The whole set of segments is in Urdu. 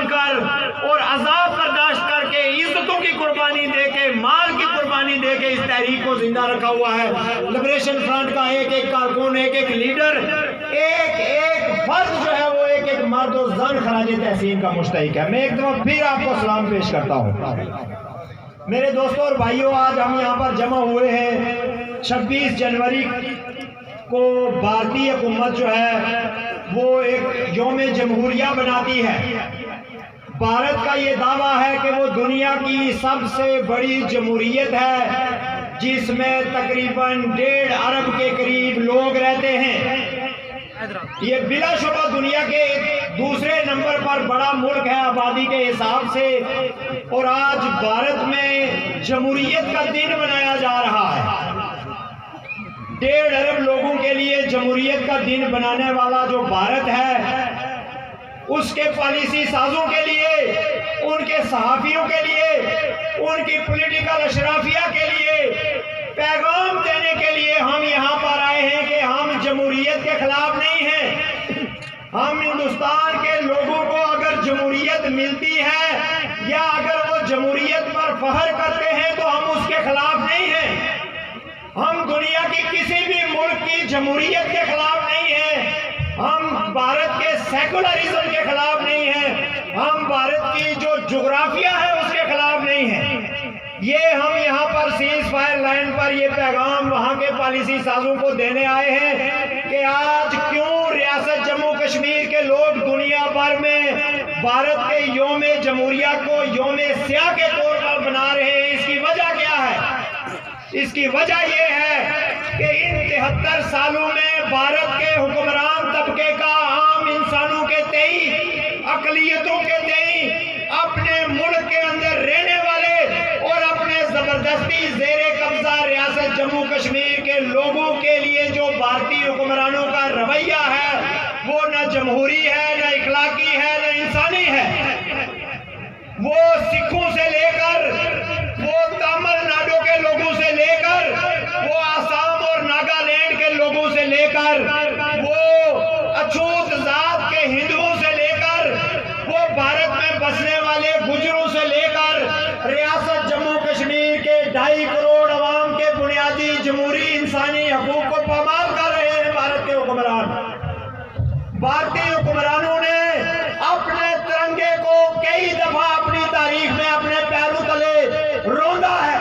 سن کر اور عذاب برداشت کر کے عزتوں کی قربانی دے کے مال کی قربانی دے کے اس تحریک کو زندہ رکھا ہوا ہے۔ لبریشن فرنٹ کا ایک ایک کارکن، ایک ایک لیڈر، ایک ایک فرد جو ہے وہ ایک ایک مرد و زن خراج تحسین کا مستحق ہے۔ میں ایک دفعہ پھر آپ کو سلام پیش کرتا ہوں۔ میرے دوستوں اور بھائیوں، آج ہم یہاں پر جمع ہوئے ہیں 26 جنوری کو بھارتی حکومت جو ہے وہ ایک یوم جمہوریہ بناتی ہے۔ بھارت کا یہ دعویٰ ہے کہ وہ دنیا کی سب سے بڑی جمہوریت ہے جس میں تقریباً 1.5 ارب کے قریب لوگ رہتے ہیں۔ یہ بلا شبہ دنیا کے دوسرے نمبر پر بڑا ملک ہے آبادی کے حساب سے، اور آج بھارت میں جمہوریت کا دن منایا جا رہا ہے۔ 1.5 ارب لوگوں کے لیے جمہوریت کا دن بنانے والا جو بھارت ہے، اس کے پالیسی سازوں کے لیے، ان کے صحافیوں کے لیے، ان کی پولیٹیکل اشرافیہ کے لیے پیغام دینے کے لیے ہم یہاں پر آئے ہیں کہ ہم جمہوریت کے خلاف نہیں ہیں۔ ہم ہندوستان کے لوگوں کو اگر جمہوریت ملتی ہے یا اگر وہ جمہوریت پر فخر کرتے ہیں تو ہم اس کے خلاف نہیں ہیں۔ ہم دنیا کی کسی بھی ملک کی جمہوریت کے خلاف نہیں ہیں۔ ہم بھارت کے سیکولرزم کے خلاف نہیں ہیں۔ ہم بھارت کی جو جغرافیہ ہے اس کے خلاف نہیں ہیں۔ یہ ہم یہاں پر سیز فائر لائن پر یہ پیغام وہاں کے پالیسی سازوں کو دینے آئے ہیں کہ آج کیوں ریاست جموں کشمیر کے لوگ دنیا بھر میں بھارت کے یوم جمہوریہ کو یوم سیاہ کے طور پر بنا رہے ہیں۔ اس کی وجہ کیا ہے؟ اس کی وجہ یہ ہے کہ ان 73 سالوں میں بھارت کے حکمران طبقے کا عام انسانوں کے تئیں، اقلیتوں کے تئیں، اپنے ملک کے اندر رہنے والے اور اپنے زبردستی زیر قبضہ ریاست جموں کشمیر کے لوگوں کے لیے جو بھارتی حکمرانوں کا رویہ ہے وہ نہ جمہوری ہے، نہ اخلاقی ہے، نہ انسانی ہے۔ وہ سکھوں سے لے کر، وہ تامل ناڈو کے لوگوں سے لے کر، وہ آسام اور ناگالینڈ کے لوگوں سے لے کر، وہ اچھوت ذات کے ہندوؤں سے لے کر، وہ بھارت میں بسنے والے گجروں سے لے کر ریاست جموں کشمیر کے 2.5 کروڑ عوام کے بنیادی جمہوری انسانی حقوق کو پامال کر رہے ہیں بھارت کے حکمران۔ بھارتی حکمرانوں نے اپنے ترنگے کو کئی دفعہ اپنی تاریخ میں اپنے پیروں تلے روندا ہے۔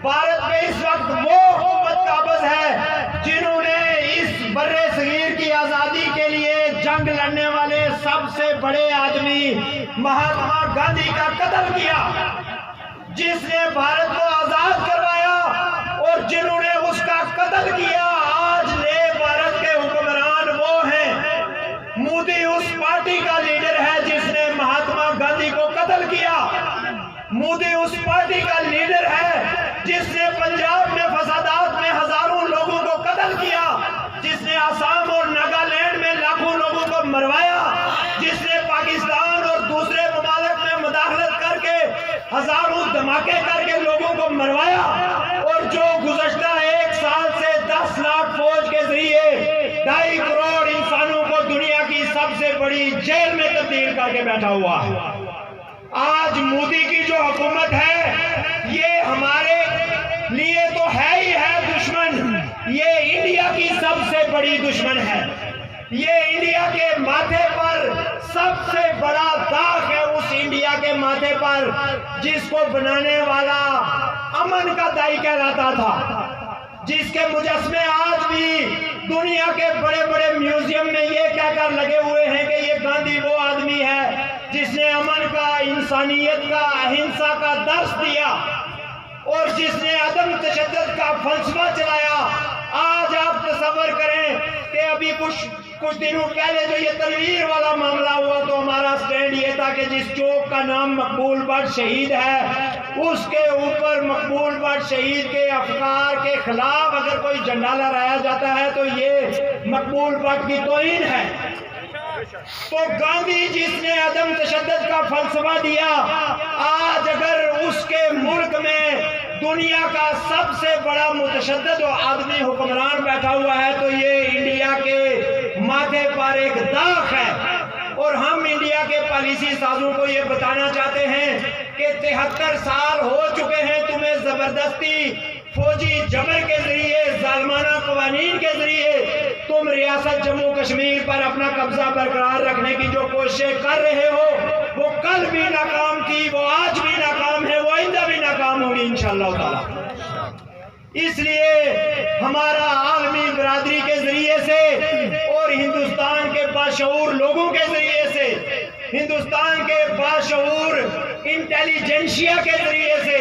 بھارت میں اس وقت وہ حکومت قابض ہے جنہوں نے اس بر صغیر کی آزادی کے لیے جنگ لڑنے والے سب سے بڑے آدمی مہاتما گاندھی کا قتل کیا، جس نے بھارت کو آزاد کروایا، اور جنہوں نے اس کا قتل کیا آج نئے بھارت کے حکمران وہ ہیں۔ مودی اس پارٹی کا لیڈر ہے جس نے مہاتما گاندھی کو قتل کیا۔ مودی اس پارٹی کا لیڈر ہے جس نے پنجاب میں فسادات میں ہزاروں لوگوں کو قتل کیا، جس نے آسام اور ناگالینڈ میں لاکھوں لوگوں کو مروایا، جس نے پاکستان اور دوسرے ممالک میں مداخلت کر کے ہزاروں دھماکے کر کے لوگوں کو مروایا، اور جو گزشتہ 1 سال سے 10 لاکھ فوج کے ذریعے 2.5 کروڑ انسانوں کو دنیا کی سب سے بڑی جیل میں تبدیل کر کے بیٹھا ہوا ہے۔ آج مودی کی جو حکومت ہے یہ ہمارے لیے تو ہے ہی ہے دشمن، یہ انڈیا کی سب سے بڑی دشمن ہے۔ یہ انڈیا کے ماتھے پر سب سے بڑا داغ ہے، اس انڈیا کے ماتھے پر جس کو بنانے والا امن کا دائی کہلاتا تھا، جس کے مجسمے آج بھی دنیا کے بڑے بڑے میوزیم میں یہ کہہ کر لگے ہوئے ہیں کہ یہ گاندھی وہ آدمی ہے جس نے امن کا، انسانیت کا، اہنسا کا درس دیا، اور جس نے عدم تشدد کا فلسفہ چلایا۔ آج آپ تصور کریں کہ ابھی کچھ دنوں پہلے جو یہ تنویر والا معاملہ ہوا تو ہمارا سٹینڈ یہ تھا کہ جس چوک کا نام مقبول بٹ شہید ہے اس کے اوپر مقبول بٹ شہید کے افکار کے خلاف اگر کوئی جھنڈا لہرایا جاتا ہے تو یہ مقبول بٹ کی توہین ہے۔ تو گاندھی جس نے عدم تشدد کا فلسفہ دیا، آج اگر اس کے ملک میں دنیا کا سب سے بڑا متشدد آدمی حکمران بیٹھا ہوا ہے تو یہ انڈیا کے ماتھے پر ایک داغ ہے، اور ہم انڈیا کے پالیسی سازوں کو یہ بتانا چاہتے ہیں کہ 73 سال ہو چکے ہیں تمہیں زبردستی فوجی جبر کے ذریعے ظالمانہ قوانین کے ذریعے تم ریاست جموں کشمیر پر اپنا قبضہ برقرار رکھنے کی جو کوششیں کر رہے ہو وہ کل بھی ناکام تھی، وہ آج بھی ناکام ہے، وہ آئندہ بھی ناکام ہوگی انشاءاللہ تعالی۔ اس لیے ہمارا عالمی برادری کے ذریعے سے اور ہندوستان کے باشعور لوگوں کے ذریعے سے، ہندوستان کے باشعور انٹیلیجنشیا کے ذریعے سے،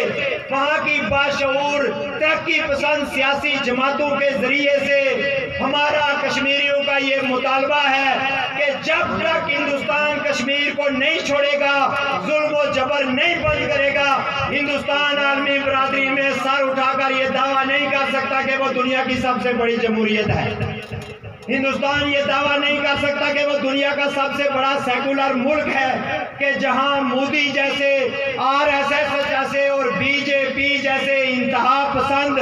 وہاں کی باشعور ترقی پسند سیاسی جماعتوں کے ذریعے سے ہمارا کشمیریوں کا یہ مطالبہ ہے کہ جب تک ہندوستان کشمیر کو نہیں چھوڑے گا، ظلم و جبر نہیں بند کرے گا، ہندوستان عالمی برادری میں سر اٹھا کر یہ دعویٰ نہیں کر سکتا کہ وہ دنیا کی سب سے بڑی جمہوریت ہے۔ ہندوستان یہ دعویٰ نہیں کر سکتا کہ وہ دنیا کا سب سے بڑا سیکولر ملک ہے کہ جہاں مودی جیسے، RSS جیسے اور BJP جیسے انتہا پسند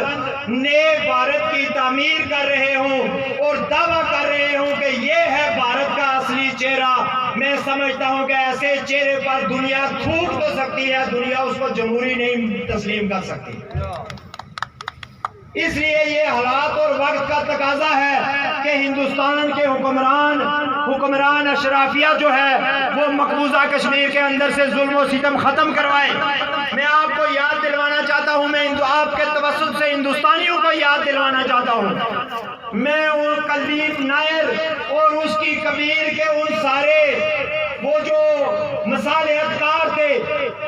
نئے بھارت کی تعمیر کر رہے ہوں اور دعویٰ کر رہے ہوں کہ یہ ہے بھارت کا اصلی چہرہ۔ میں سمجھتا ہوں کہ ایسے چہرے پر دنیا تھوک تو سکتی ہے، دنیا اس کو جمہوری نہیں تسلیم کر سکتی۔ اس لیے یہ حالات اور وقت کا تقاضا ہے کہ ہندوستان کے حکمران اشرافیہ جو ہے وہ مقبوضہ کشمیر کے اندر سے ظلم و ستم ختم کروائے۔ میں آپ کو یاد دلوانا چاہتا ہوں، میں آپ کے توسط سے ہندوستانیوں کو یاد دلوانا چاہتا ہوں، میں کلدیپ نائر اور اس کی کبیر کے ان سارے وہ جو مصالحت کار تھے،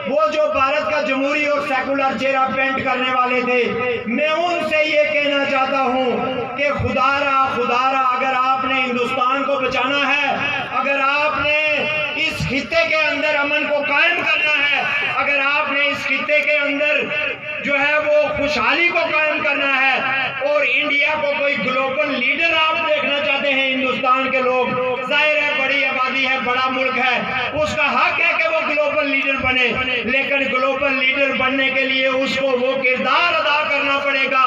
وہ جو بھارت کا جمہوری اور سیکولر چہرہ پینٹ کرنے والے تھے، میں ان سے یہ کہنا چاہتا ہوں کہ خدا را اگر آپ نے ہندوستان کو بچانا ہے، اگر آپ نے اس خطے کے اندر امن کو قائم کرنا ہے، اگر آپ نے اس خطے کے اندر جو ہے وہ خوشحالی کو قائم کرنا ہے اور انڈیا کو کوئی گلوبل لیڈر آپ دیکھنا چاہتے ہیں، ہندوستان کے لوگ ظاہر ہے بڑی آبادی ہے، بڑا ملک ہے، اس کا حق ہے کہ وہ گلوبل لیڈر بنے، لیکن گلوبل لیڈر بننے کے لیے اس کو وہ کردار ادا کرنا پڑے گا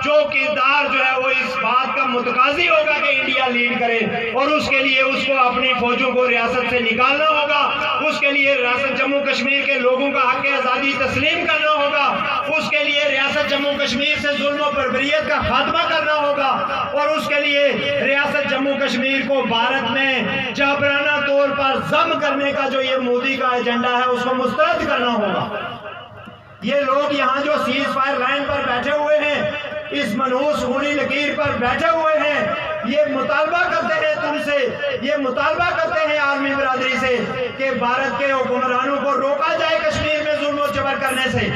جو کردار جو ہے وہ اس بات کا متقاضی ہوگا کہ انڈیا لیڈ کرے، اور اس کے لیے اس کو اپنی فوجوں کو ریاست سے نکالنا ہوگا، اس کے لیے ریاست جموں کشمیر کے لوگوں کا حق آزادی تسلیم کرنا ہوگا، اس کے لیے ریاست جموں کشمیر سے ظلم و بربریت کا خاتمہ کرنا ہوگا، اور اس کے لیے ریاست جموں کشمیر کو بھارت میں جابرانہ طور پر ضم کرنے کا جو یہ مودی کا ایجنڈا ہے اس کو مسترد کرنا ہوگا۔ یہ لوگ یہاں جو سیز فائر لائن پر بیٹھے ہوئے ہیں، اس منحوس خونی لکیر پر بیٹھے ہوئے ہیں، یہ مطالبہ کرتے ہیں تم سے، یہ مطالبہ کرتے ہیں عالمی برادری سے کہ بھارت کے حکمرانوں کو روکا جائے کشمیر میں ظلم و جبر کرنے سے،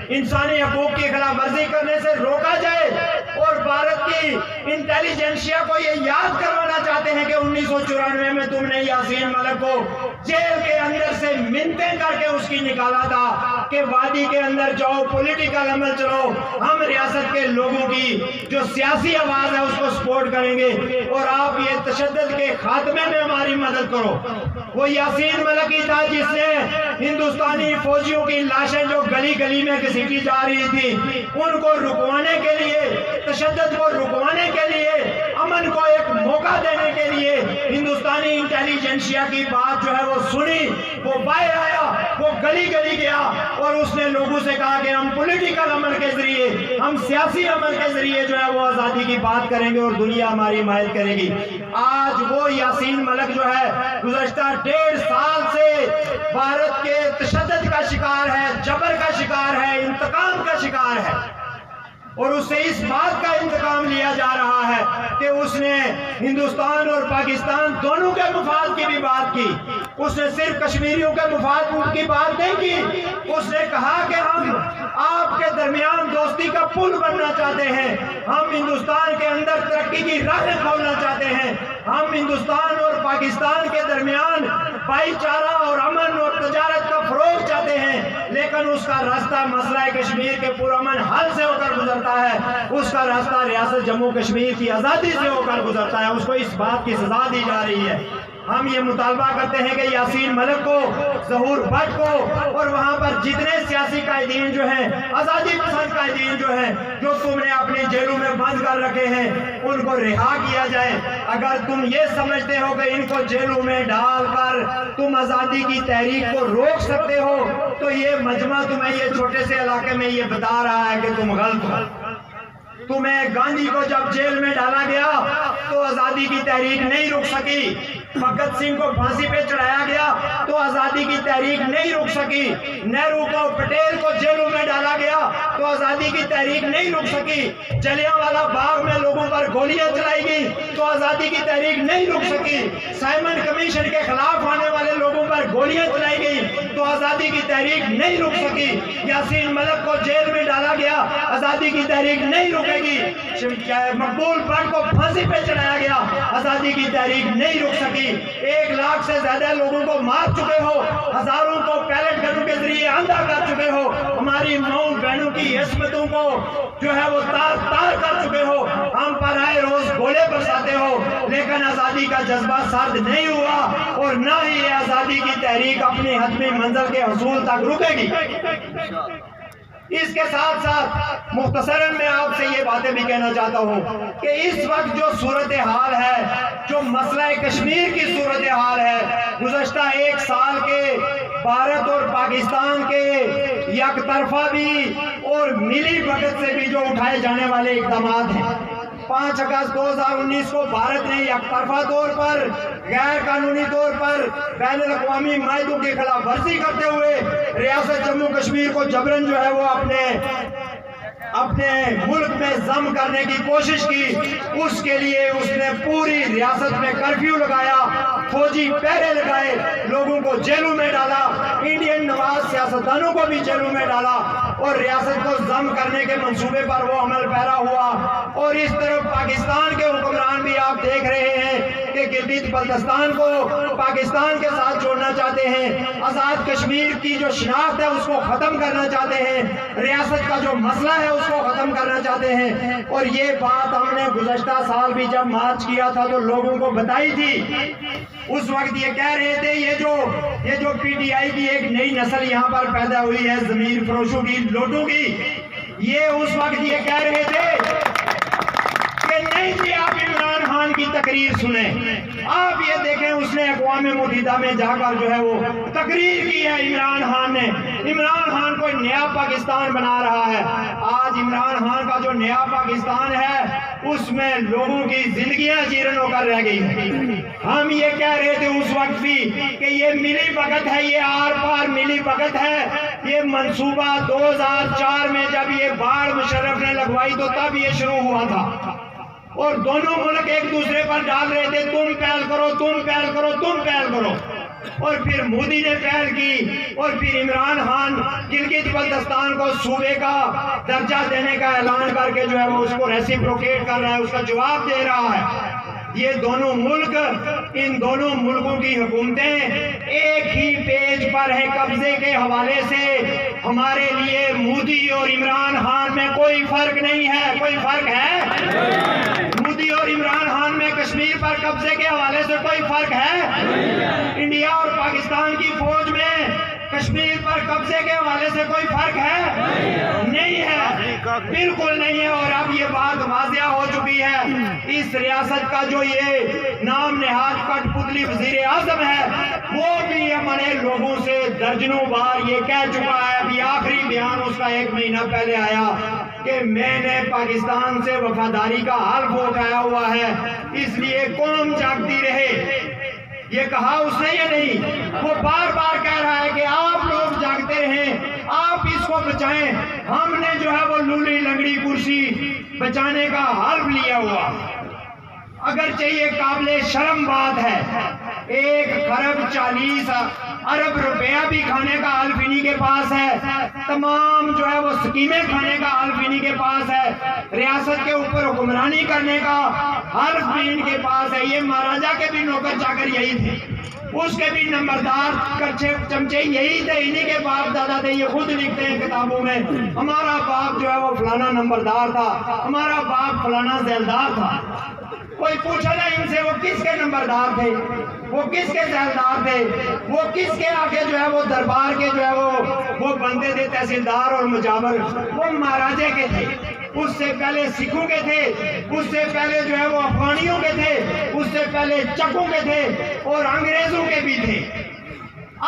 انسانی حقوق کی خلاف ورزی کرنے سے روکا جائے، اور بھارت کی انٹیلیجنشیا کو یہ یاد کروانا چاہتے ہیں کہ 1994 میں تم نے یاسین ملک کو جیل کے اندر سے منتیں کر کے اس کی نکالا تھا کہ وادی کے اندر جاؤ، پولیٹیکل عمل چلو، ہم ریاست کے لوگوں کی جو سیاسی آواز ہے اس کو سپورٹ کریں گے اور آپ یہ تشدد کے خاتمے میں ہماری مدد کرو۔ وہ یاسین ملک ہی تھا جس نے ہندوستانی فوجیوں کی لاشیں جو گلی گلی میں گھسیٹی جا رہی تھی ان کو رکوانے کے لیے، تشدد کو رکوانے کے لیے، امن کو ایک موقع دینے کے لیے ہندوستانی انٹیلیجنشیا کی بات جو ہے وہ سنی، وہ باہر آیا، وہ گلی گلی گیا اور اس نے لوگوں سے کہا کہ ہم پولیٹیکل عمل کے ذریعے، ہم سیاسی عمل کے ذریعے جو ہے وہ آزادی کی بات کریں گے اور دنیا ہماری حمایت کرے گی۔ آج وہ یاسین ملک جو ہے گزشتہ 1.5 سال سے بھارت کے تشدد کا شکار ہے، جبر کا شکار ہے، انتقام کا شکار ہے، اور اس سے اس بات کا انتقام لیا جا رہا ہے کہ اس نے ہندوستان اور پاکستان دونوں کے مفاد کی بھی بات کی، اس نے صرف کشمیریوں کے مفاد کی بات نہیں کی، اس نے کہا کہ ہم آپ کے درمیان دوستی کا پل بننا چاہتے ہیں، ہم ہندوستان کے اندر ترقی کی راہیں کھولنا چاہتے ہیں، ہم ہندوستان اور پاکستان کے درمیان بھائی چارہ اور امن اور تجارت کا فروغ چاہتے ہیں، لیکن اس کا راستہ مسئلہ کشمیر کے پرامن حل سے ہو کر گزرتا ہے، اس کا راستہ ریاست جموں کشمیر کی آزادی سے ہو کر گزرتا ہے، اس کو اس بات کی سزا دی جا رہی ہے۔ ہم یہ مطالبہ کرتے ہیں کہ یاسین ملک کو، ظہور بٹ کو اور وہاں پر جتنے سیاسی قائدین جو ہیں، آزادی پسند قائدین جو ہیں، جو تم نے اپنی جیلوں میں بند کر رکھے ہیں، ان کو رہا کیا جائے۔ اگر تم یہ سمجھتے ہو کہ ان کو جیلوں میں ڈال کر تم آزادی کی تحریک کو روک سکتے ہو تو یہ مجمع تمہیں یہ چھوٹے سے علاقے میں یہ بتا رہا ہے کہ تم غلط ہو۔ تمہیں گاندھی کو جب جیل میں ڈالا گیا تو آزادی کی تحریک نہیں رک سکی، بھگت سنگھ کو پھانسی پہ چڑھایا گیا تو آزادی کی تحریک نہیں رک سکی، نہرو کو، پٹیل کو جیلوں میں ڈالا گیا تو آزادی کی تحریک نہیں رک سکی، جلیانوالہ باغ میں لوگوں پر گولیاں چلائی گئی تو آزادی کی تحریک نہیں رک سکی، سائمن کمیشن کے خلاف آنے والے لوگوں پر گولیاں چلائی گئی تو آزادی کی تحریک نہیں رک سکی، یاسین ملک کو جیل میں ڈالا گیا، آزادی کی تحریک نہیں رکے گی، مقبول بٹ کو پھانسی پہ چڑھایا گیا، آزادی کی تحریک نہیں رک سکی۔ 1 لاکھ سے زیادہ لوگوں کو مار چکے ہو، ہزاروں کو پیلٹ گنوں کے ذریعے اندھا کر چکے ہو، ہماری ماؤں بہنوں کی عصمتوں کو جو ہے وہ تار تار کر چکے ہو، ہم پر آئے روز گولے برساتے ہو، لیکن آزادی کا جذبہ سرد نہیں ہوا اور نہ ہی یہ آزادی کی تحریک اپنی حتمی منزل کے حصول تک رکے گی۔ اس کے ساتھ ساتھ مختصراً میں آپ سے یہ باتیں بھی کہنا چاہتا ہوں کہ اس وقت جو صورتحال ہے، جو مسئلہ کشمیر کی صورتحال ہے، گزشتہ 1 سال کے بھارت اور پاکستان کے یک طرفہ بھی اور ملی بھگت سے بھی جو اٹھائے جانے والے اقدامات ہیں، 5 اگست 2019 کو بھارت نے یک طرفہ طور پر، غیر قانونی طور پر بین الاقوامی معاہدوں کی خلاف ورزی کرتے ہوئے ریاست جموں کشمیر کو جبراً جو ہے وہ اپنے ملک میں ضم کرنے کی کوشش کی۔ اس کے لیے اس نے پوری ریاست میں کرفیو لگایا، فوجی پہرے لگائے، لوگوں کو جیلوں میں ڈالا، انڈین نواز سیاستدانوں کو بھی جیلوں میں ڈالا اور ریاست کو ضم کرنے کے منصوبے پر وہ عمل پیرا ہوا۔ اور اس طرف پاکستان کے حکمران بھی آپ دیکھ رہے ہیں کہ گلگت بلتستان کو پاکستان کے ساتھ جوڑنا چاہتے ہیں، آزاد کشمیر کی جو شناخت ہے اس کو ختم کرنا چاہتے ہیں، ریاست کا جو مسئلہ ہے اس کو ختم کرنا چاہتے ہیں۔ اور یہ بات ہم نے گزشتہ سال بھی جب مارچ کیا تھا تو لوگوں کو بتائی تھی۔ اس وقت یہ کہہ رہے تھے یہ جو پی ٹی آئی کی ایک نئی نسل یہاں پر پیدا ہوئی ہے ضمیر فروشوں کی، لوٹوں کی، یہ اس وقت یہ کہہ رہے تھے کہ نہیں جی آپ عمران خان کی تقریر سنیں۔ آپ یہ دیکھیں اس نے اقوام متحدہ میں جا کر جو ہے وہ تقریر کی ہے، عمران خان نے، عمران خان کوئی نیا پاکستان بنا رہا ہے۔ آج عمران خان کا جو نیا پاکستان ہے اس میں لوگوں کی زندگیاں جیرن ہو کر رہ گئی ہیں۔ ہم یہ کہہ رہے تھے اس وقت بھی کہ یہ ملی بھگت ہے، یہ آر پار ملی بھگت ہے۔ یہ منصوبہ 2004 میں جب یہ باڑ مشرف نے لگوائی تو تب یہ شروع ہوا تھا اور دونوں ملک ایک دوسرے پر ڈال رہے تھے تم پہل کرو، تم پہل کرو، تم پہل کرو، اور پھر مودی نے پہل کی اور پھر عمران خان گلگت بلتستان کو صوبے کا درجہ دینے کا اعلان کر کے جو ہے وہ اس کو ریسیپروکیٹ کر رہا ہے، اس کا جواب دے رہا ہے۔ یہ دونوں ملک، ان دونوں ملکوں کی حکومتیں ایک ہی پیج پر ہیں قبضے کے حوالے سے۔ ہمارے لیے مودی اور عمران خان میں کوئی فرق نہیں ہے۔ کوئی فرق ہے؟ مودی اور عمران خان میں کشمیر پر قبضے کے حوالے سے کوئی فرق ہے؟ انڈیا اور پاکستان کی فوج میں کشمیر پر قبضے کے حوالے سے کوئی فرق ہے؟ نہیں ہے، بالکل نہیں ہے۔ اور اب یہ بات واضح ہو چکی ہے، اس ریاست کا جو یہ نام نہاد کٹ پتلی وزیر اعظم ہے وہ بھی ہمارے لوگوں سے درجنوں بار یہ کہہ چکا ہے، ابھی آخری بیان اس کا 1 مہینہ پہلے آیا کہ میں نے پاکستان سے وفاداری کا حلف اٹھایا ہوا ہے، اس لیے قوم جاگتی رہے۔ یہ کہا اس نے یا نہیں؟ وہ بار بار کہہ رہا ہے کہ آپ لوگ جاگتے رہیں، آپ اس کو بچائیں۔ ہم نے جو ہے وہ لولی لنگڑی کرسی بچانے کا حلف لیا ہوا۔ اگرچہ یہ قابل شرم بات ہے، 1,40 ارب روپیہ بھی کھانے کا حلف انہی کے پاس ہے، تمام جو ہے وہ سکیمیں کھانے کا حلف انہی کے پاس ہے، ریاست کے اوپر حکمرانی کرنے کا حلف بھی ان کے پاس ہے۔ یہ مہاراجا کے بھی نوکر چاکر یہی تھے، اس کے بھی نمبردار چمچے یہی تھے، انہی کے باپ دادا تھے۔ یہ خود لکھتے ہیں کتابوں میں، ہمارا باپ جو ہے وہ فلانا نمبردار تھا، ہمارا باپ فلانا ذیلدار تھا۔ کوئی پوچھا نا ان سے وہ کس کے نمبردار تھے، وہ کس کے ذمہدار تھے، وہ کس کے آگے جو ہے وہ دربار کے جو ہے وہ بندے تھے، تحصیلدار اور مجاور، وہ مہاراجے کے تھے، اس سے پہلے سکھوں کے تھے، اس سے پہلے جو ہے وہ افغانیوں کے تھے، اس سے پہلے چکوں کے تھے اور انگریزوں کے بھی تھے۔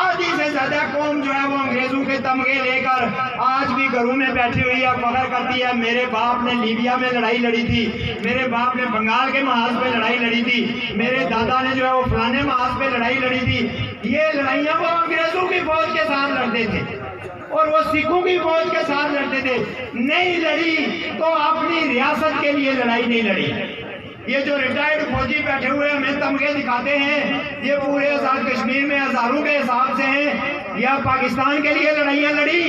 آدھی سے زیادہ قوم جو ہے وہ انگریزوں کے تمغے لے کر آج بھی گھروں میں بیٹھی ہوئی ہے، فخر کرتی ہے میرے باپ نے لیبیا میں لڑائی لڑی تھی، میرے باپ نے بنگال کے محاذ پہ لڑائی لڑی تھی، میرے دادا نے جو ہے وہ فلانے محاذ پہ لڑائی لڑی تھی۔ یہ لڑائیاں وہ انگریزوں کی فوج کے ساتھ لڑتے تھے اور وہ سکھوں کی فوج کے ساتھ لڑتے تھے، نہیں لڑی تو اپنی ریاست کے لیے لڑائی نہیں لڑی۔ یہ جو ریٹائرڈ فوجی بیٹھے ہوئے ہمیں تمغے دکھاتے ہیں، یہ پورے آزاد کشمیر میں ہزاروں کے حساب سے ہیں، یا پاکستان کے لیے لڑائیاں لڑی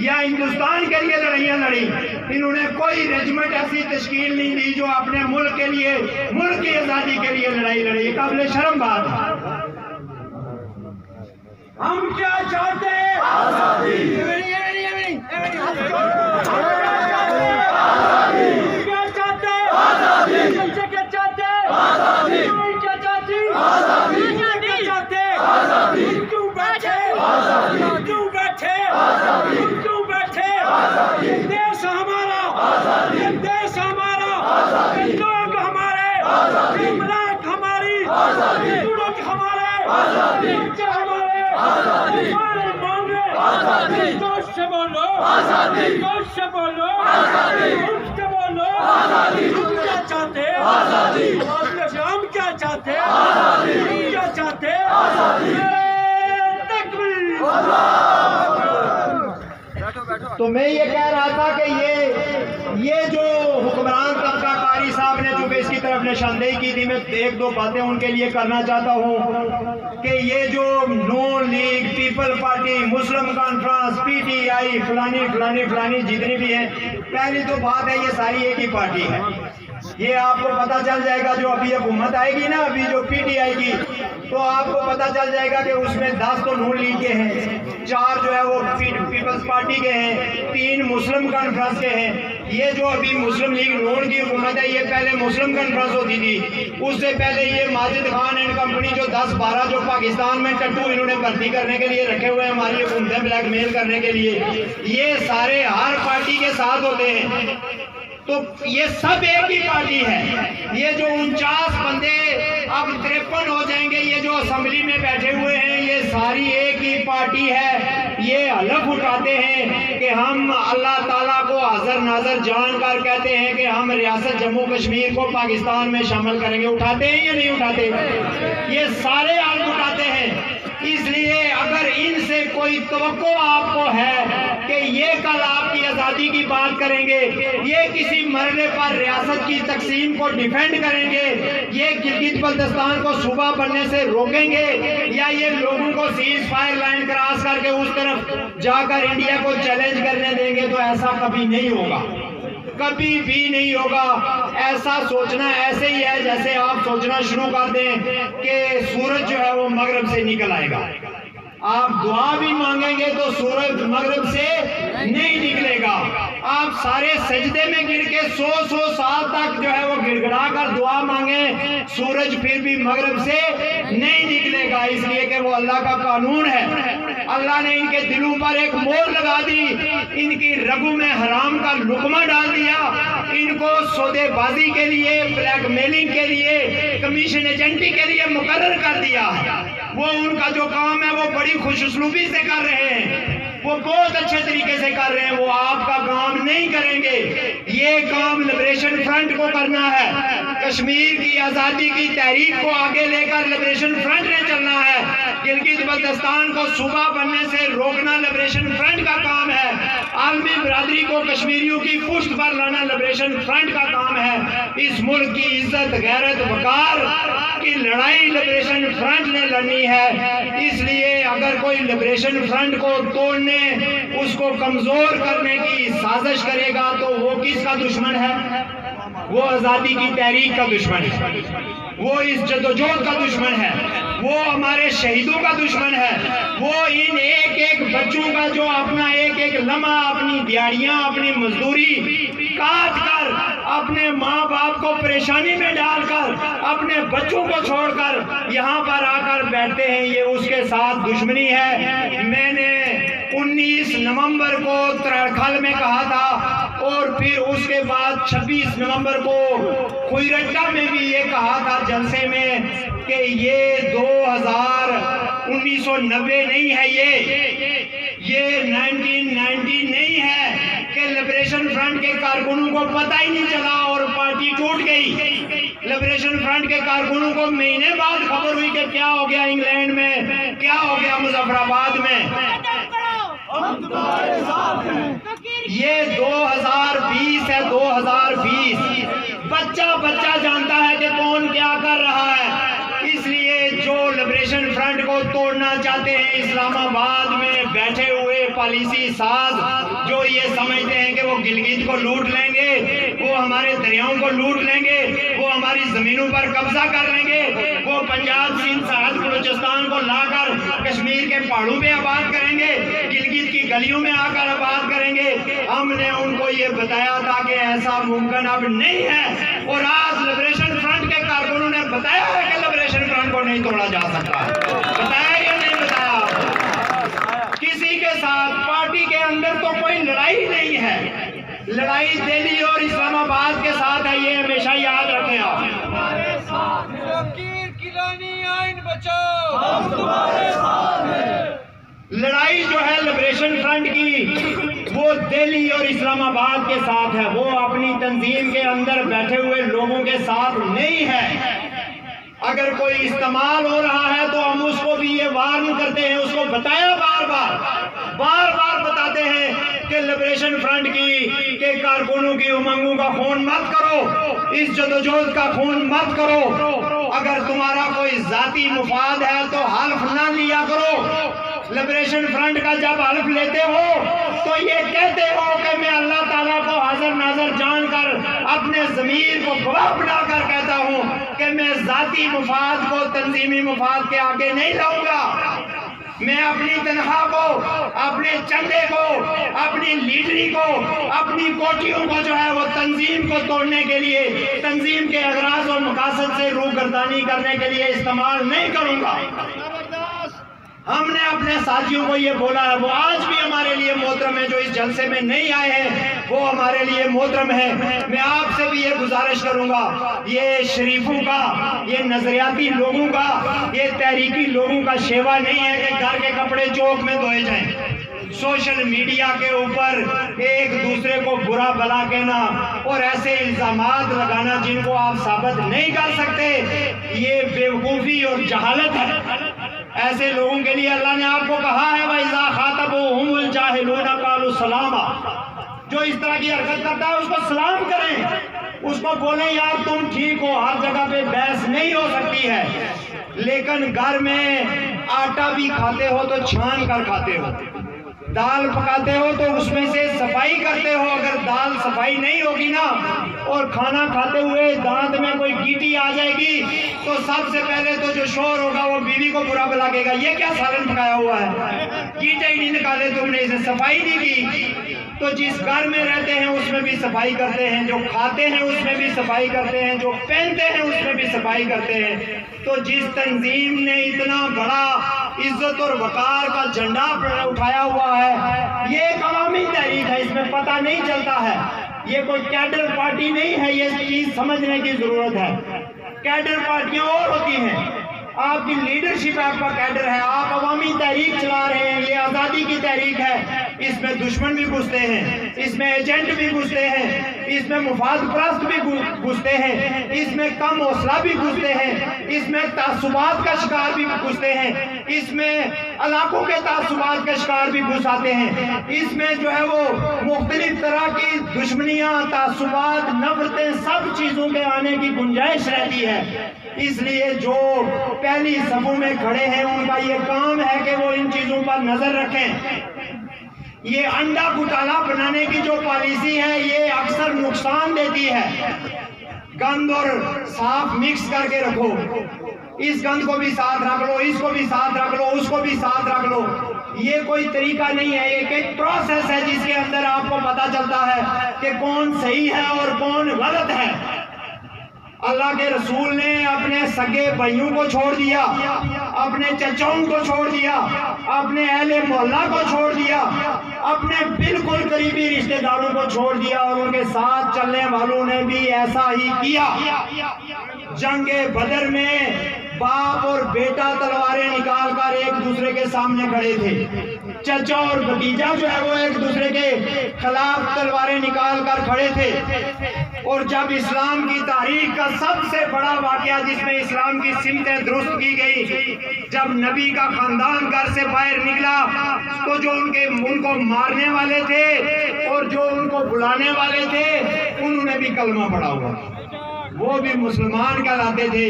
یا ہندوستان کے لیے لڑائیاں لڑی، انہوں نے کوئی ریجمنٹ ایسی تشکیل نہیں دی جو اپنے ملک کے لیے، ملک کی آزادی کے لیے لڑائی لڑی۔ قابل شرم بات ہے۔ ہم کیا چاہتے ہیں؟ آزادی۔ دیش ہمارا، لوگ ہمارے، ملک ہماری، ملک ہمارے، بچے ہمارے، ہمارے مانگے، جوش سے بولو، جوش سے بولو، اٹھ کے بولو، ہم کیا چاہتے ہیں؟ ہم کیا چاہتے ہیں؟ ہم کیا چاہتے ہیں؟ تو میں یہ کہہ رہا تھا کہ یہ جو حکمران طبقہ قاری صاحب نے جو اس کی طرف نشاندہی کی تھی، میں ایک دو باتیں ان کے لیے کرنا چاہتا ہوں کہ یہ جو Noon League, People Party, Muslim Conference, P T I, فلانی جتنی بھی ہیں، پہلی تو بات ہے یہ ساری ایک ہی پارٹی ہے۔ یہ آپ کو پتہ چل جائے گا جو ابھی حکومت آئے گی نا، ابھی جو پی ٹی آئے گی، تو آپ کو پتہ چل جائے گا کہ اس میں 10 تو نون لیگ کے ہیں، 4 جو ہے وہ پیپلز پارٹی کے ہیں، 3 مسلم کانفرنس کے ہیں۔ یہ جو ابھی مسلم لیگ نون کی حکومت ہے، یہ پہلے مسلم کانفرنس ہوتی تھی، اس سے پہلے یہ ماجد خان اینڈ کمپنی جو 10-12 جو پاکستان میں ٹٹو انہوں نے بھرتی کرنے کے لیے رکھے ہوئے ہیں ہماری حکومتیں بلیک میل کرنے کے لیے، یہ سارے ہر پارٹی کے ساتھ ہوتے ہیں۔ تو یہ سب ایک ہی پارٹی ہے۔ یہ جو 49 بندے اب 53 ہو جائیں گے، یہ جو اسمبلی میں بیٹھے ہوئے ہیں، یہ ساری ایک ہی پارٹی ہے۔ یہ حلف اٹھاتے ہیں کہ ہم اللہ تعالیٰ کو حاضر ناظر جان کر کہتے ہیں کہ ہم ریاست جموں کشمیر کو پاکستان میں شامل کریں گے۔ اٹھاتے ہیں یا نہیں اٹھاتے؟ یہ سارے حلف اٹھاتے ہیں۔ اس لیے اگر ان سے کوئی توقع آپ کو ہے کہ یہ کل آپ کی آزادی کی بات کریں گے، یہ کسی مرحلے پر ریاست کی تقسیم کو ڈیفینڈ کریں گے، یہ گلگت بلتستان کو صوبہ بننے سے روکیں گے، یا یہ لوگوں کو سیز فائر لائن کراس کر کے اس طرف جا کر انڈیا کو چیلنج کرنے دیں گے، تو ایسا کبھی نہیں ہوگا، کبھی بھی نہیں ہوگا۔ ایسا سوچنا ایسے ہی ہے جیسے آپ سوچنا شروع کر دیں کہ سورج جو ہے وہ مغرب سے نکل آئے گا۔ آپ دعا بھی مانگیں گے تو سورج مغرب سے نہیں نکلے گا۔ آپ سارے سجدے میں گر کے 100 سال تک جو ہے وہ گڑ گڑا کر دعا مانگیں، سورج پھر بھی مغرب سے نہیں نکلے گا، اس لیے کہ وہ اللہ کا قانون ہے۔ اللہ نے ان کے دلوں پر ایک مور لگا دی، ان کی رگوں میں حرام کا لقمہ ڈال دیا، ان کو سودے بازی کے لیے، بلیک میلنگ کے لیے، کمیشن ایجنٹی کے لیے مقرر کر دیا۔ وہ ان کا جو کام ہے وہ بڑی خوش اسلوبی سے کر رہے ہیں، وہ بہت اچھے طریقے سے کر رہے ہیں، وہ آپ کا کام نہیں کریں گے۔ یہ کام لبریشن فرنٹ کو کرنا ہے، کشمیر کی آزادی کی تحریک کو آگے لے کر لبریشن فرنٹ نے چلنا ہے، گلگت بلتستان کو صوبہ بننے سے روکنا لبریشن فرنٹ کا کام ہے، عالمی برادری کو کشمیریوں کی پشت پر لانا لبریشن فرنٹ کا کام ہے۔ اس ملک کی عزت، غیرت، وقار کی لڑائی لبریشن فرنٹ نے لڑنی ہے۔ اس لیے اگر کوئی لبریشن فرنٹ کو توڑنے، اس کو کمزور کرنے کی سازش کرے گا تو وہ کس کا دشمن ہے؟ وہ آزادی کی تحریک کا دشمن ہے، وہ اس جدوجہد کا دشمن ہے، وہ ہمارے شہیدوں کا دشمن ہے، وہ ان ایک ایک بچوں کا جو اپنا ایک ایک لمحہ، اپنی دیہڑیاں، اپنی مزدوری کاٹ کر اپنے ماں باپ کو پریشانی میں ڈال کر اپنے بچوں کو چھوڑ کر یہاں پر آ کر بیٹھتے ہیں، یہ اس کے ساتھ دشمنی ہے۔ میں نے 19 نومبر کو ترکھل میں کہا تھا اور پھر اس کے بعد 26 نومبر کو خوئرٹا میں بھی یہ کہا تھا جلسے میں کہ یہ 1990 نہیں ہے، یہ 1990 نہیں ہے کہ لبریشن فرنٹ کے کارکنوں کو پتہ ہی نہیں چلا اور پارٹی ٹوٹ گئی۔ لبریشن فرنٹ کے کارکنوں کو مہینے بعد خبر ہوئی کہ کیا ہو گیا انگلینڈ میں، کیا ہو گیا مظفر آباد میں۔ یہ 2020 ہے، 2020 بچہ جانتا ہے کہ کون کیا کر رہا ہے۔ اس لیے جو لبریشن فرنٹ کو توڑنا چاہتے ہیں، اسلام آباد میں بیٹھے ہوئے پالیسی ساز جو یہ سمجھتے ہیں کہ وہ گلگت کو لوٹ لیں گے، وہ ہمارے دریاؤں کو لوٹ لیں گے، وہ ہماری زمینوں پر قبضہ کر لیں گے، وہ پنجاب سندھ سرحد بلوچستان کو لا کر کشمیر کے پہاڑوں پہ آباد کریں گے، گلگت کی گلیوں میں آ کر آباد کریں گے۔ ہم نے ان کو یہ بتایا تھا کہ ایسا ممکن اب نہیں ہے، اور آج لبریشن فرنٹ کے کارکنوں نے بتایا ہے کہ لبریشن فرنٹ کو نہیں توڑا جا سکتا۔ بتایا یا نہیں بتایا؟ کسی کے ساتھ پارٹی کے اندر تو کوئی لڑائی نہیں ہے، لڑائی دہلی اور اسلام آباد کے ساتھ ہے، یہ ہمیشہ یاد رکھیں آپ۔ لڑائی جو ہے لبریشن فرنٹ کی وہ دہلی اور اسلام آباد کے ساتھ ہے، وہ اپنی تنظیم کے اندر بیٹھے ہوئے لوگوں کے ساتھ نہیں ہے۔ اگر کوئی استعمال ہو رہا ہے تو ہم اس کو بھی یہ وارن کرتے ہیں، اس کو بتایا بار بار بتاتے ہیں کہ لبریشن فرنٹ کی کے کارکنوں کی امنگوں کا خون مت کرو، اس جدوجہد کا خون مت کرو۔ اگر تمہارا کوئی ذاتی مفاد ہے تو حلف نہ لیا کرو۔ لبریشن فرنٹ کا جب حلف لیتے ہو تو یہ کہتے ہو کہ میں اللہ تعالیٰ کو حاضر ناظر جان کر اپنے ضمیر کو گواہ بنا کر کہتا ہوں کہ میں ذاتی مفاد کو تنظیمی مفاد کے آگے نہیں لاؤں گا۔ میں اپنی تنخواہ کو، اپنے چندے کو، اپنی لیڈری کو، اپنی کوٹھیوں کو جو ہے وہ تنظیم کو توڑنے کے لیے، تنظیم کے اغراض اور مقاصد سے روگردانی کرنے کے لیے استعمال نہیں کروں گا۔ ہم نے اپنے ساتھیوں کو یہ بولا ہے، وہ آج بھی ہمارے لیے محترم ہیں، جو اس جلسے میں نہیں آئے ہیں وہ ہمارے لیے محترم ہیں۔ میں آپ سے بھی یہ گزارش کروں گا، یہ شریفوں کا، یہ نظریاتی لوگوں کا، یہ تحریکی لوگوں کا شیوا نہیں ہے کہ گھر کے کپڑے چوک میں دھوئے جائیں۔ سوشل میڈیا کے اوپر ایک دوسرے کو برا بلا کہنا اور ایسے الزامات لگانا جن کو آپ ثابت نہیں کر سکتے، یہ بیوقوفی اور جہالت ہے۔ ایسے لوگوں کے لیے اللہ نے آپ کو کہا ہے وَإِذَا خَاطَبُهُمُ الْجَاهِلُونَ قَالُوا سَلَامًا، جو اس طرح کی حرکت کرتا ہے اس کو سلام کریں، اس کو بولیں یار تم ٹھیک ہو، ہر جگہ پہ بحث نہیں ہو سکتی ہے، لیکن گھر میں آٹا بھی کھاتے ہو تو چھان کر کھاتے ہو، دال پکاتے ہو تو اس میں سے صفائی کرتے ہو۔ اگر دال صفائی نہیں ہوگی نا اور کھانا کھاتے ہوئے دانت میں کوئی گیٹی آ جائے گی تو سب سے پہلے تو جو شوہر ہوگا وہ بیوی کو برا بلا کہے گا یہ کیا سالن پکایا ہوا ہے، گیٹے ہی نہیں نکالے تم نے، اسے صفائی نہیں کی۔ تو جس گھر میں رہتے ہیں اس میں بھی صفائی کرتے ہیں، جو کھاتے ہیں اس میں بھی صفائی کرتے ہیں، جو پہنتے ہیں اس میں بھی صفائی کرتے ہیں۔ تو جس تنظیم نے اتنا بڑا عزت اور وقار کا جھنڈا اٹھایا ہوا ہے، یہ ایک عوامی تحریک ہے، اس میں پتہ نہیں چلتا ہے، یہ کوئی کیڈر پارٹی نہیں ہے، یہ چیز سمجھنے کی ضرورت ہے۔ کیڈر پارٹیاں اور ہوتی ہیں، آپ کی لیڈرشپ آپ کا کیڈر ہے، آپ عوامی تحریک چلا رہے ہیں، یہ آزادی کی تحریک ہے، اس میں دشمن بھی گھستے ہیں، اس میں ایجنٹ بھی گھستے ہیں، اس میں مفاد پرست بھی گھستے ہیں، اس میں کم حوصلہ بھی گھستے ہیں، اس میں تعصبات کا شکار بھی گھستے ہیں، اس میں علاقوں کے تعصبات کا شکار بھی گھس آتے ہیں، اس میں جو ہے وہ مختلف طرح کی دشمنیاں، تعصبات، نفرتیں، سب چیزوں کے آنے کی گنجائش رہتی ہے۔ اس لیے جو پہلی صفوں میں کھڑے ہیں ان کا یہ کام ہے کہ وہ ان چیزوں پر نظر رکھیں۔ یہ انڈا گھوٹالہ بنانے کی جو پالیسی ہے یہ اکثر نقصان دیتی ہے۔ گند اور صاف مکس کر کے رکھو، اس گند کو بھی ساتھ رکھ لو، اس کو بھی ساتھ رکھ لو، اس کو بھی ساتھ رکھ لو. یہ کوئی طریقہ نہیں ہے، ایک پروسیس ہے جس کے اندر آپ کو پتا چلتا ہے کہ کون صحیح ہے اور کون غلط ہے. اللہ کے رسول نے اپنے سگے بھائیوں کو چھوڑ دیا، اپنے چچاؤں کو چھوڑ دیا، اپنے اہل محلہ کو چھوڑ دیا، اپنے بالکل قریبی رشتہ داروں کو چھوڑ دیا، اور ان کے ساتھ چلنے والوں نے بھی ایسا ہی کیا. جنگ بدر میں باپ اور بیٹا تلواریں نکال کر ایک دوسرے کے سامنے کھڑے تھے. چچا اور بھتیجا جو ہے وہ ایک دوسرے کے خلاف تلواریں نکال کر کھڑے تھے. اور جب اسلام کی تاریخ کا سب سے بڑا واقعہ جس میں اسلام کی سمتیں درست کی گئی، جب نبی کا خاندان گھر سے باہر نکلا تو جو ان کو مارنے والے تھے اور جو ان کو بلانے والے تھے انہوں نے بھی کلمہ پڑھا ہوا، وہ بھی مسلمان کہلاتے تھے.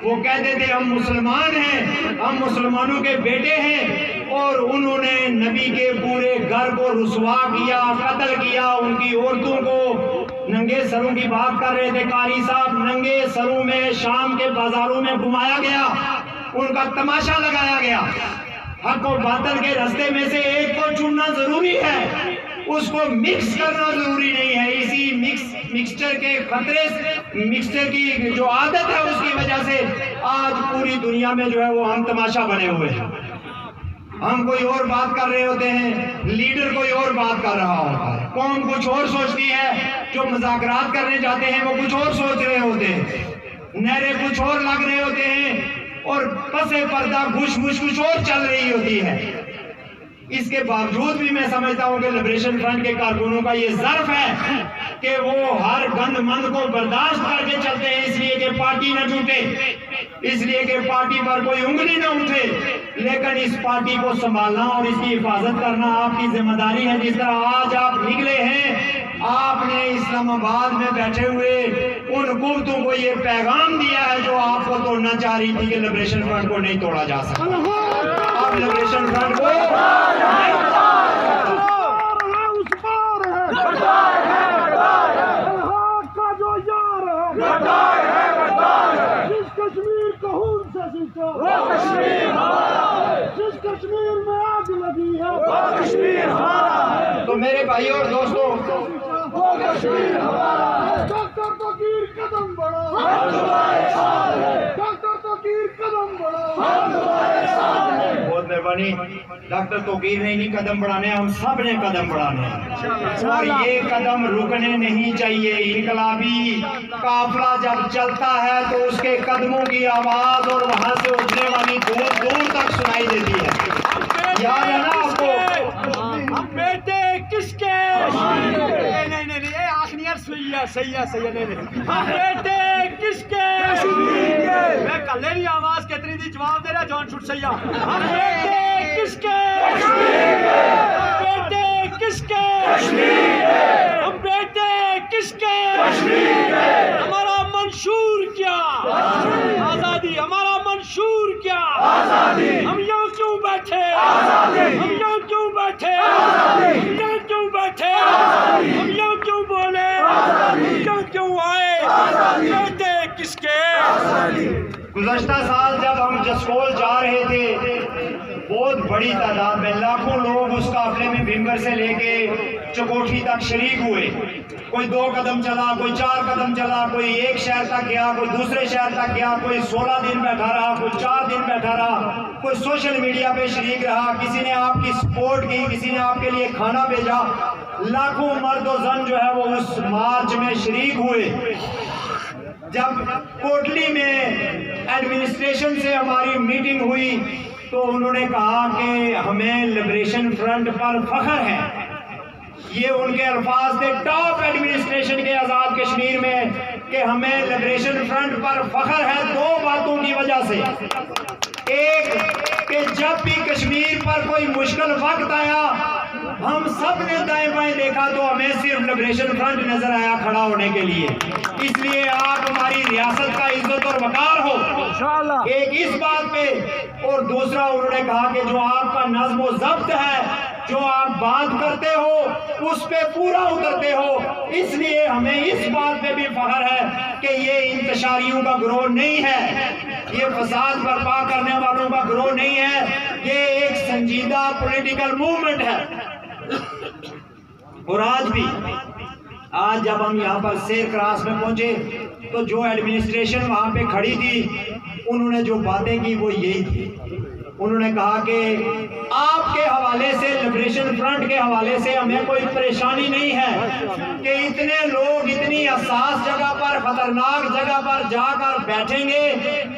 وہ کہتے تھے ہم مسلمان ہیں، ہم مسلمانوں کے بیٹے ہیں. اور انہوں نے نبی کے پورے گھر کو رسوا کیا، قتل کیا. ان کی عورتوں کو ننگے سروں کی بات کر رہے تھے قاری صاحب، ننگے سروں میں شام کے بازاروں میں گھمایا گیا، ان کا تماشا لگایا گیا. حق و باطل کے راستے میں سے ایک کو چننا ضروری ہے، اس کو مکس کرنا ضروری نہیں ہے. اسی مکسچر کے خطرے سے، مکسچر کی جو عادت ہے اس کی وجہ سے آج پوری دنیا میں جو ہے وہ ہم تماشا بنے ہوئے ہیں. ہم کوئی اور بات کر رہے ہوتے ہیں، لیڈر کوئی اور بات کر رہا ہوتا ہے، قوم کچھ اور سوچتی ہے، جو مذاکرات کرنے جاتے ہیں وہ کچھ اور سوچ رہے ہوتے ہیں، نعرے کچھ اور لگ رہے ہوتے ہیں، اور پس پردہ گھش کچھ اور چل رہی ہوتی ہے. اس کے باوجود بھی میں سمجھتا ہوں کہ لبریشن فرنٹ کے کارکنوں کا یہ ظرف ہے کہ وہ ہر گند مند کو برداشت کر کے چلتے ہیں، اس لیے کہ پارٹی نہ ٹوٹے، اس لیے کہ پارٹی پر کوئی انگلی نہ اٹھے. لیکن اس پارٹی کو سنبھالنا اور اس کی حفاظت کرنا آپ کی ذمہ داری ہے. جس طرح آج آپ نکلے ہیں، آپ نے اسلام آباد میں بیٹھے ہوئے ان قوتوں کو یہ پیغام دیا ہے جو آپ کو توڑنا چاہ رہی تھی کہ لبریشن فرنٹ کو نہیں توڑا جا سکتا. آپ لبریشن فرنٹ کو تو میرے بھائیوں اور دوستوں، ڈاکٹر توقیر قدم بڑھاؤ، ڈاکٹر توقیر قدم بڑھاؤ. بہت مہربانی. ڈاکٹر توقیر نے نہیں قدم بڑھانے، ہم سب نے قدم بڑھانے ہیں، اور یہ قدم رکنے نہیں چاہیے. انقلابی قافلہ جب چلتا ہے تو اس کے قدموں کی آواز اور وہاں سے اٹھنے والی دور دور تک سنائی دیتی ہے. یاد ہے نا آپ کو؟ بیٹے کس کے؟ نہیں آخر صحیح ہے بیٹے کس کے؟ میں کلے آواز کتنی دی جواب دے رہا جان چھوٹ سیا. بیٹے کس کے؟ بیٹے کس کے؟ بیٹے کس کے؟ ہمارا منشور کیا؟ آزادی. ہمارا منشور کیا؟ ہم یہاں کیوں بیٹھے؟ ہم یہاں کیوں بیٹھے؟ ہم یہاں کیوں بیٹھے؟ ہم یہاں کیوں بولے؟ یہاں کیوں آئے؟ بیٹے کس کے؟ گزشتہ سال جب ہم جسکول جا رہے تھے، بہت بڑی تعداد میں لاکھوں لوگ اس قافلے میں بھیمبر سے لے کے چکوٹھی تک شریک ہوئے. کوئی 2 قدم چلا، کوئی 4 قدم چلا، کوئی ایک شہر تک گیا، کوئی دوسرے شہر تک گیا، کوئی 16 دن بیٹھا رہا، کوئی 4 دن بیٹھا رہا، کوئی سوشل میڈیا پہ شریک رہا، کسی نے آپ کی سپورٹ کی، کسی نے آپ کے لیے کھانا بھیجا. لاکھوں مرد و زن جو ہے وہ اس مارچ میں شریک ہوئے. جب کوٹلی میں ایڈمنسٹریشن سے ہماری میٹنگ ہوئی تو انہوں نے کہا کہ ہمیں لبریشن فرنٹ پر فخر ہے. یہ ان کے الفاظ تھے ٹاپ ایڈمنسٹریشن کے آزاد کشمیر میں کہ ہمیں لبریشن فرنٹ پر فخر ہے 2 باتوں کی وجہ سے. ایک کہ جب بھی کشمیر پر کوئی مشکل وقت آیا ہم سب نے دائیں بائیں دیکھا تو ہمیں صرف لبریشن فرنٹ نظر آیا کھڑا ہونے کے لیے. اس لیے آپ ہماری ریاست کا عزت اور وقار ہو. ایک اس بات پہ، اور دوسرا انہوں نے کہا کہ جو آپ کا نظم و ضبط ہے جو آپ بات کرتے ہو اس پہ پورا اترتے ہو. اس لیے ہمیں اس بات پہ بھی فخر ہے کہ یہ انتشاریوں کا گروہ نہیں ہے, یہ فساد برپا کرنے والوں کا گروہ نہیں ہے, یہ ایک سنجیدہ پولیٹیکل موومنٹ ہے. اور آج جب ہم یہاں پر سیر کراس میں پہنچے تو جو ایڈمنسٹریشن وہاں پہ کھڑی تھی انہوں نے جو باتیں کی وہ یہی تھی. انہوں نے کہا کہ آپ کے حوالے سے, لبریشن فرنٹ کے حوالے سے ہمیں کوئی پریشانی نہیں ہے کہ اتنے لوگ اتنی حساس جگہ پر, خطرناک جگہ پر جا کر بیٹھیں گے,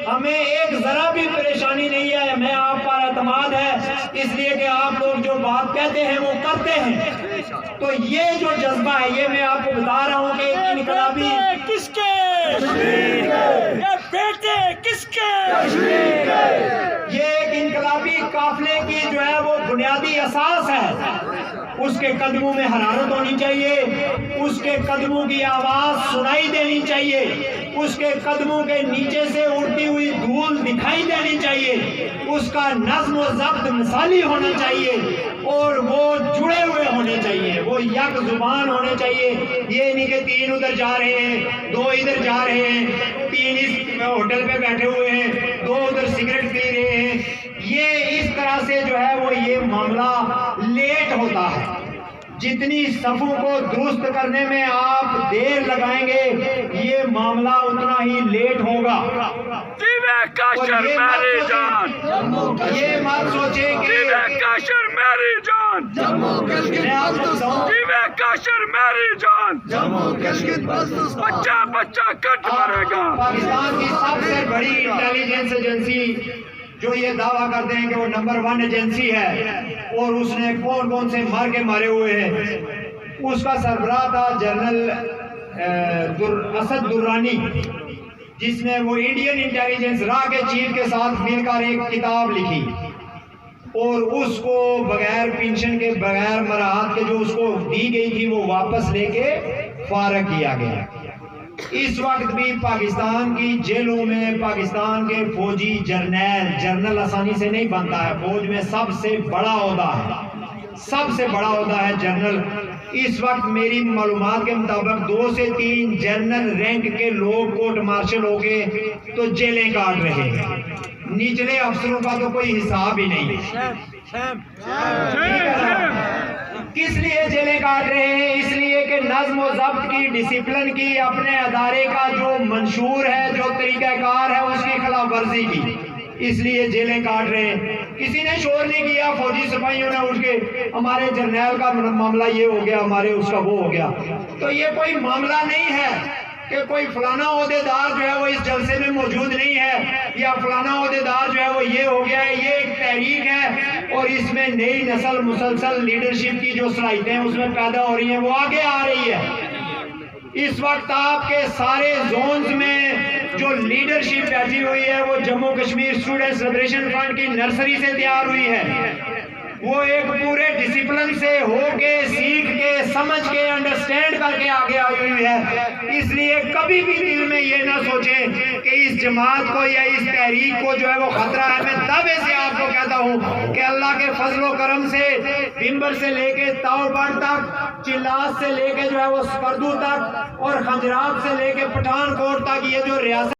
ہمیں ایک ذرا بھی پریشانی نہیں ہے, ہمیں آپ پر اعتماد ہے, اس لیے کہ آپ لوگ جو بات کہتے ہیں وہ کرتے ہیں. تو یہ جو جذبہ ہے یہ میں آپ کو بتا رہا ہوں کہ انقلابی کس کے, یہ بیٹے کس کے, یہ ایک انقلابی قافلے کی جو ہے وہ بنیادی اساس ہے. اس کے قدموں میں حرارت ہونی چاہیے, اس کے قدموں کی آواز سنائی دینی چاہیے, اس کے قدموں کے نیچے سے اڑتی ہوئی دھول دکھائی دینی چاہیے, اس کا نظم و ضبط مثالی ہونا چاہیے, اور وہ جڑے ہوئے ہونے چاہیے, وہ یک زبان ہونے چاہیے. یہ نہیں کہ 3 ادھر جا رہے ہیں, 2 ادھر جا رہے ہیں, 3 اس ہوٹل پہ بیٹھے ہوئے ہیں, 2 ادھر سگریٹ پی رہے ہیں. یہ اس طرح سے جو ہے وہ یہ معاملہ لیٹ ہوتا ہے. جتنی صفوں کو درست کرنے میں آپ دیر لگائیں گے یہ معاملہ اتنا ہی لیٹ ہوگا. کاشر میری جان, یہ مت سوچیں کہ کاشر میری جان, کاشر میری جان, بچہ بچہ کٹ مرے گا. پاکستان کی سب سے بڑی انٹیلیجنس ایجنسی جو یہ دعویٰ کرتے ہیں کہ وہ نمبر 1 ایجنسی ہے, اور اس نے کون کون سے مارے ہوئے ہیں, اس کا سربراہ تھا جنرل اسد درانی, جس نے وہ انڈین انٹیلیجنس را کے چیف کے ساتھ مل کر ایک کتاب لکھی, اور اس کو بغیر پینشن کے, بغیر مراحت کے جو اس کو دی گئی تھی وہ واپس لے کے فارغ کیا گیا. اس وقت بھی پاکستان کی جیلوں میں پاکستان کے فوجی جرنل آسانی سے نہیں بنتا ہے. فوج میں سب سے بڑا عہدہ ہے جنرل. اس وقت میری معلومات کے مطابق 2 سے 3 جنرل رینک کے لوگ کورٹ مارشل ہو کے تو جیلیں کاٹ رہے ہیں. نچلے افسروں کا تو کوئی حساب ہی نہیں. کس لیے جیلیں کاٹ رہے ہیں؟ اس لیے کہ نظم و ضبط کی, ڈسپلن کی, اپنے ادارے کا جو منشور ہے, جو طریقہ کار ہے, اس کی خلاف ورزی کی, اس لیے جیلیں کاٹ رہے ہیں. کسی نے شور نہیں کیا, فوجی سپاہیوں نے اٹھ کے ہمارے جرنیل کا معاملہ یہ ہو گیا, ہمارے اس کا وہ ہو گیا. تو یہ کوئی معاملہ نہیں ہے کہ کوئی فلانا عہدیدار جو ہے وہ اس جلسے میں موجود نہیں ہے, یا فلانا عہدیدار جو ہے وہ یہ ہو گیا ہے. یہ ایک تحریک ہے, اور اس میں نئی نسل مسلسل لیڈرشپ کی جو صلاحیتیں اس میں پیدا ہو رہی ہیں وہ آگے آ رہی ہے. اس وقت آپ کے سارے زونز میں جو لیڈرشپ بیٹھی ہوئی ہے وہ Jammu Kashmir students liberation front کی نرسری سے تیار ہوئی ہے. وہ ایک پورے ڈسپلن سے ہو کے, سیکھ کے, سمجھ کے, انڈرسٹینڈ کر کے آگے آئی ہوئی ہے. اس لیے کبھی بھی دل میں یہ نہ سوچیں کہ اس جماعت کو یا اس تحریک کو جو ہے وہ خطرہ ہے. میں دعوے سے آپ کو کہتا ہوں کہ اللہ کے فضل و کرم سے بمبر سے لے کے تاؤبند تک, چلاس سے لے کے جو ہے وہ سپردو تک, اور خنجراب سے لے کے پٹھان کوٹ تک, یہ جو ریاست